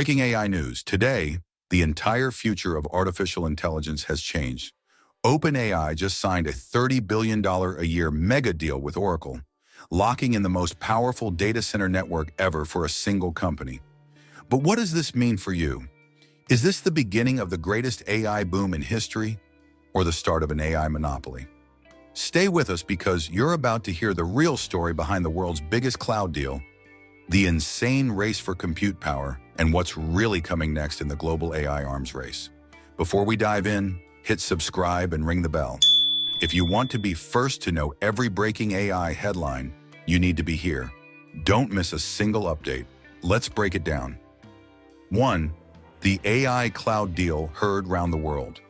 Breaking AI news. Today, the entire future of artificial intelligence has changed. OpenAI just signed a $30 billion a year mega deal with Oracle, locking in the most powerful data center network ever for a single company. But what does this mean for you? Is this the beginning of the greatest AI boom in history, or the start of an AI monopoly? Stay with us because you're about to hear the real story behind the world's biggest cloud deal, the insane race for compute power, and what's really coming next in the global AI arms race. Before we dive in, hit subscribe and ring the bell. If you want to be first to know every breaking AI headline, you need to be here. Don't miss a single update. Let's break it down. 1. The AI cloud deal heard round the world.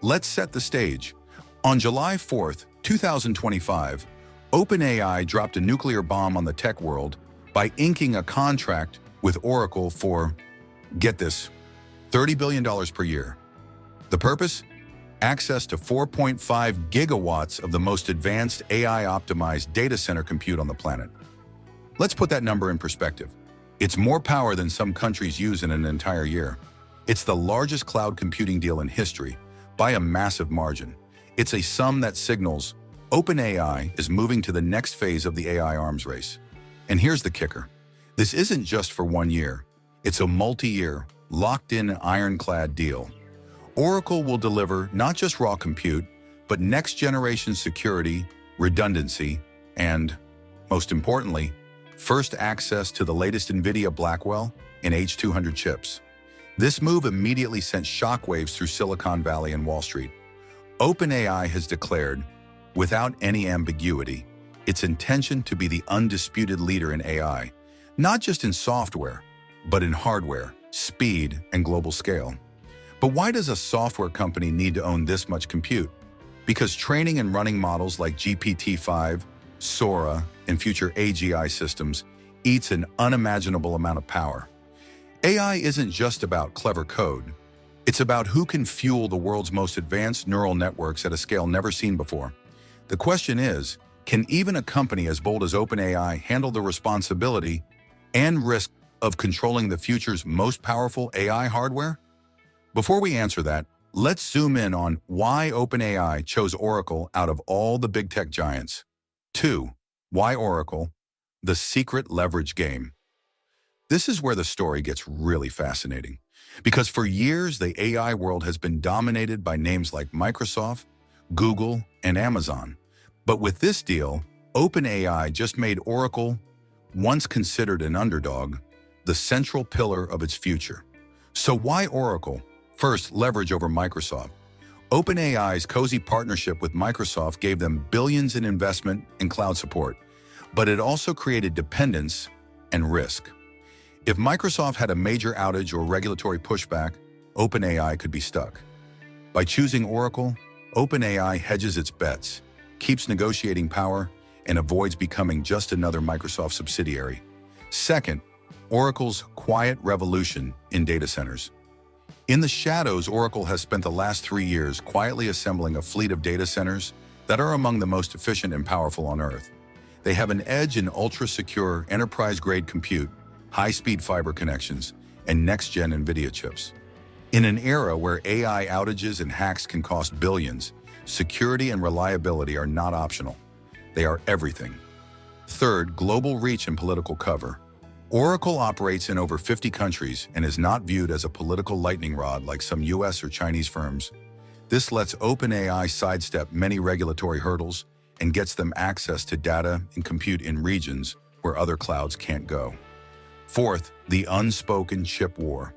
Let's set the stage. On July 4th, 2025, OpenAI dropped a nuclear bomb on the tech world by inking a contract with Oracle for, get this, $30 billion per year. The purpose? Access to 4.5 gigawatts of the most advanced AI-optimized data center compute on the planet. Let's put that number in perspective. It's more power than some countries use in an entire year. It's the largest cloud computing deal in history, by a massive margin. It's a sum that signals OpenAI is moving to the next phase of the AI arms race. And here's the kicker. This isn't just for 1 year. It's a multi-year, locked-in, ironclad deal. Oracle will deliver not just raw compute, but next-generation security, redundancy, and, most importantly, first access to the latest NVIDIA Blackwell and H200 chips. This move immediately sent shockwaves through Silicon Valley and Wall Street. OpenAI has declared, without any ambiguity, its intention to be the undisputed leader in AI, not just in software, but in hardware, speed, and global scale. But why does a software company need to own this much compute? Because training and running models like GPT-5, Sora, and future AGI systems eats an unimaginable amount of power. AI isn't just about clever code. It's about who can fuel the world's most advanced neural networks at a scale never seen before. The question is, can even a company as bold as OpenAI handle the responsibility and risk of controlling the future's most powerful AI hardware? Before we answer that, let's zoom in on why OpenAI chose Oracle out of all the big tech giants. 2. Why Oracle? The secret leverage game. This is where the story gets really fascinating, because for years the AI world has been dominated by names like Microsoft, Google, and Amazon. But with this deal, OpenAI just made Oracle, once considered an underdog, the central pillar of its future. So why Oracle? First, leverage over Microsoft. OpenAI's cozy partnership with Microsoft gave them billions in investment and cloud support, but it also created dependence and risk. If Microsoft had a major outage or regulatory pushback, OpenAI could be stuck. By choosing Oracle, OpenAI hedges its bets, keeps negotiating power, and avoids becoming just another Microsoft subsidiary. Second, Oracle's quiet revolution in data centers. In the shadows, Oracle has spent the last 3 years quietly assembling a fleet of data centers that are among the most efficient and powerful on Earth. They have an edge in ultra-secure, enterprise-grade compute, high-speed fiber connections, and next-gen NVIDIA chips. In an era where AI outages and hacks can cost billions, security and reliability are not optional. They are everything. Third, global reach and political cover. Oracle operates in over 50 countries and is not viewed as a political lightning rod like some US or Chinese firms. This lets OpenAI sidestep many regulatory hurdles and gets them access to data and compute in regions where other clouds can't go. Fourth, the unspoken chip war.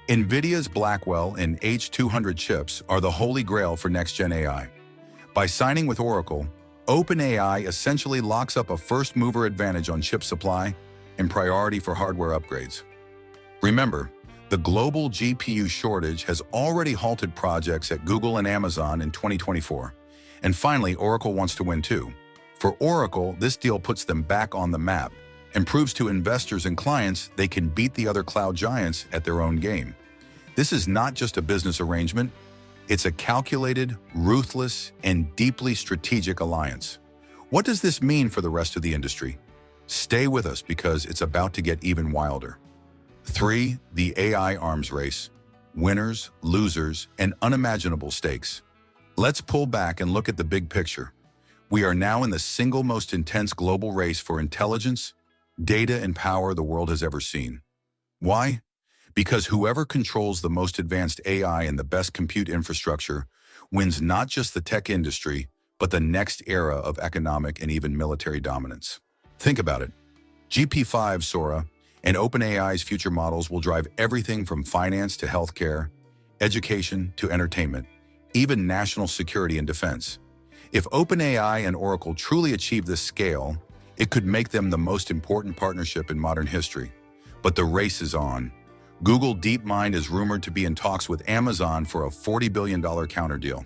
NVIDIA's Blackwell and H200 chips are the holy grail for next-gen AI. By signing with Oracle, OpenAI essentially locks up a first-mover advantage on chip supply and priority for hardware upgrades. Remember, the global GPU shortage has already halted projects at Google and Amazon in 2024. And finally, Oracle wants to win too. For Oracle, this deal puts them back on the map and proves to investors and clients they can beat the other cloud giants at their own game. This is not just a business arrangement, it's a calculated, ruthless, and deeply strategic alliance. What does this mean for the rest of the industry? Stay with us because it's about to get even wilder. 3. The AI arms race. Winners, losers, and unimaginable stakes. Let's pull back and look at the big picture. We are now in the single most intense global race for intelligence, data, and power the world has ever seen. Why? Because whoever controls the most advanced AI and the best compute infrastructure wins not just the tech industry, but the next era of economic and even military dominance. Think about it. GP5, Sora, and OpenAI's future models will drive everything from finance to healthcare, education to entertainment, even national security and defense. If OpenAI and Oracle truly achieve this scale, it could make them the most important partnership in modern history. But the race is on. Google DeepMind is rumored to be in talks with Amazon for a $40 billion counter deal.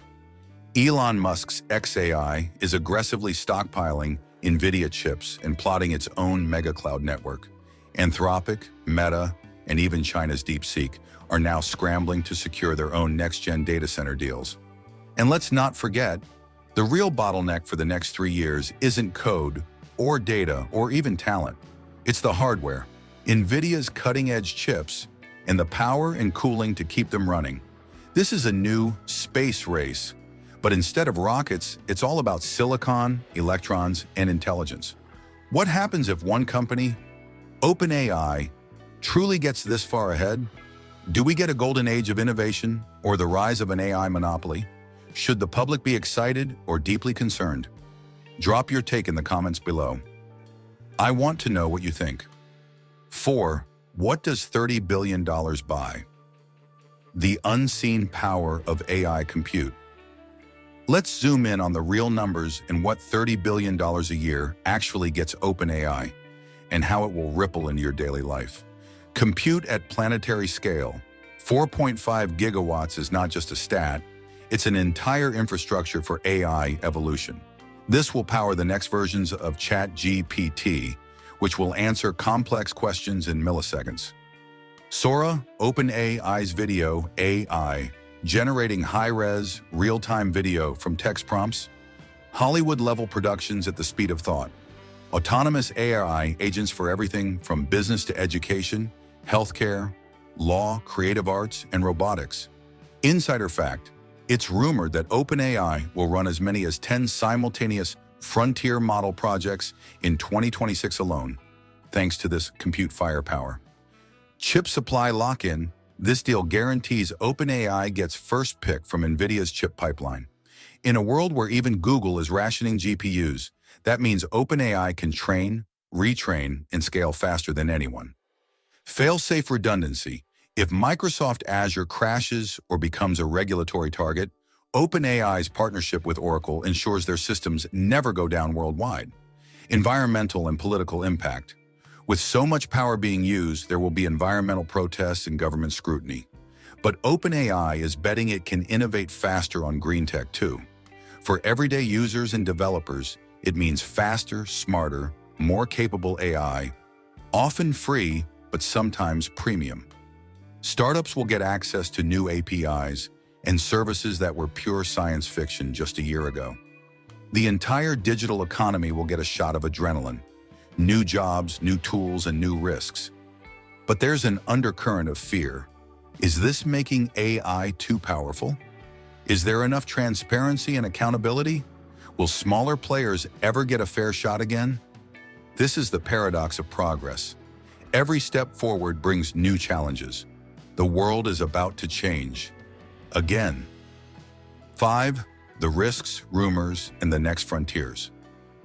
Elon Musk's xAI is aggressively stockpiling NVIDIA chips and plotting its own mega cloud network. Anthropic, Meta, and even China's DeepSeek are now scrambling to secure their own next-gen data center deals. And let's not forget, the real bottleneck for the next 3 years isn't code or data or even talent. It's the hardware, NVIDIA's cutting-edge chips, and the power and cooling to keep them running. This is a new space race, but instead of rockets, it's all about silicon, electrons, and intelligence. What happens if one company, OpenAI, truly gets this far ahead? Do we get a golden age of innovation or the rise of an AI monopoly? Should the public be excited or deeply concerned? Drop your take in the comments below. I want to know what you think. 4. What does $30 billion buy? The unseen power of AI compute. Let's zoom in on the real numbers and what $30 billion a year actually gets OpenAI, and how it will ripple into your daily life. Compute at planetary scale. 4.5 gigawatts is not just a stat, it's an entire infrastructure for AI evolution. This will power the next versions of ChatGPT, which will answer complex questions in milliseconds. Sora, OpenAI's video AI, generating high-res, real-time video from text prompts. Hollywood-level productions at the speed of thought. Autonomous AI agents for everything from business to education, healthcare, law, creative arts, and robotics. Insider fact, it's rumored that OpenAI will run as many as 10 simultaneous frontier model projects in 2026 alone, thanks to this compute firepower. Chip supply lock-in. This deal guarantees OpenAI gets first pick from NVIDIA's chip pipeline. In a world where even Google is rationing GPUs, that means OpenAI can train, retrain, and scale faster than anyone. Fail-safe redundancy. If Microsoft Azure crashes or becomes a regulatory target, OpenAI's partnership with Oracle ensures their systems never go down worldwide. Environmental and political impact. With so much power being used, there will be environmental protests and government scrutiny. But OpenAI is betting it can innovate faster on green tech too. For everyday users and developers, it means faster, smarter, more capable AI, often free, but sometimes premium. Startups will get access to new APIs and services that were pure science fiction just a year ago. The entire digital economy will get a shot of adrenaline, new jobs, new tools, and new risks. But there's an undercurrent of fear. Is this making AI too powerful? Is there enough transparency and accountability? Will smaller players ever get a fair shot again? This is the paradox of progress. Every step forward brings new challenges. The world is about to change. Again. 5. The risks, rumors, and the next frontiers.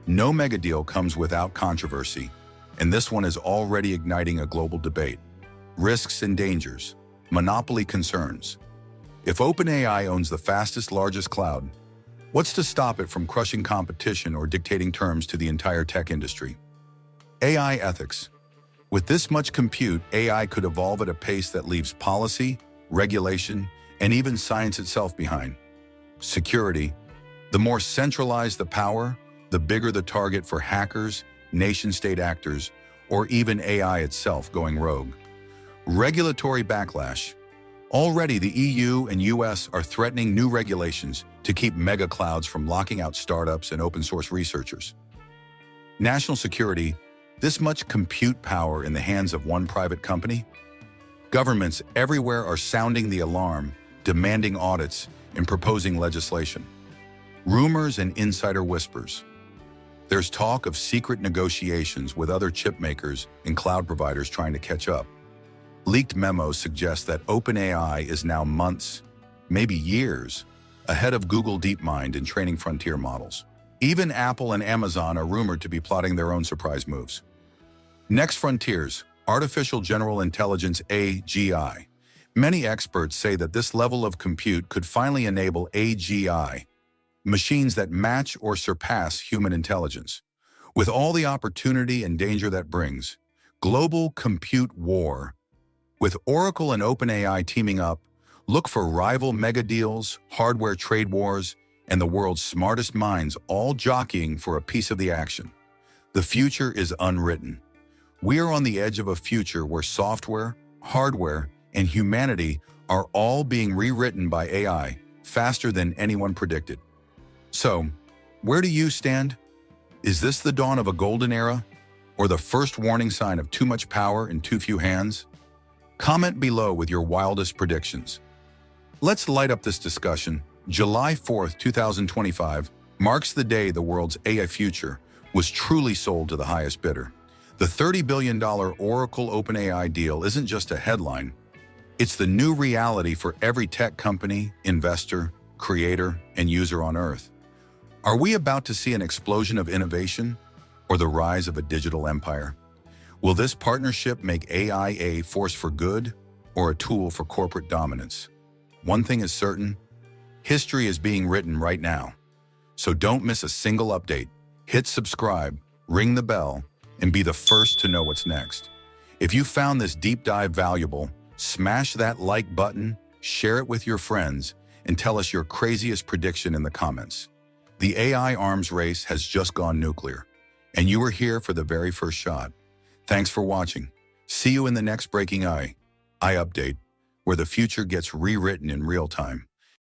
No megadeal comes without controversy, and this one is already igniting a global debate. Risks and dangers. Monopoly concerns. If OpenAI owns the fastest, largest cloud, what's to stop it from crushing competition or dictating terms to the entire tech industry? AI ethics. With this much compute, AI could evolve at a pace that leaves policy, regulation, and even science itself behind. Security. The more centralized the power, the bigger the target for hackers, nation-state actors, or even AI itself going rogue. Regulatory backlash. Already the EU and US are threatening new regulations to keep mega clouds from locking out startups and open-source researchers. National security. This much compute power in the hands of one private company? Governments everywhere are sounding the alarm, demanding audits, and proposing legislation. Rumors and insider whispers. There's talk of secret negotiations with other chip makers and cloud providers trying to catch up. Leaked memos suggest that OpenAI is now months, maybe years, ahead of Google DeepMind in training frontier models. Even Apple and Amazon are rumored to be plotting their own surprise moves. Next frontiers, artificial general intelligence AGI. Many experts say that this level of compute could finally enable AGI, machines that match or surpass human intelligence. With all the opportunity and danger that brings, global compute war. With Oracle and OpenAI teaming up, look for rival mega deals, hardware trade wars, and the world's smartest minds all jockeying for a piece of the action. The future is unwritten. We are on the edge of a future where software, hardware, and humanity are all being rewritten by AI faster than anyone predicted. So, where do you stand? Is this the dawn of a golden era, or the first warning sign of too much power in too few hands? Comment below with your wildest predictions. Let's light up this discussion. July 4th, 2025 marks the day the world's AI future was truly sold to the highest bidder. The $30 billion Oracle OpenAI deal isn't just a headline. It's the new reality for every tech company, investor, creator, and user on Earth. Are we about to see an explosion of innovation or the rise of a digital empire? Will this partnership make AI a force for good or a tool for corporate dominance? One thing is certain, history is being written right now. So don't miss a single update. Hit subscribe, ring the bell, and be the first to know what's next. If you found this deep dive valuable, smash that like button, share it with your friends, and tell us your craziest prediction in the comments. The AI arms race has just gone nuclear, and you are here for the very first shot. Thanks for watching. See you in the next Breaking AI update, where the future gets rewritten in real time.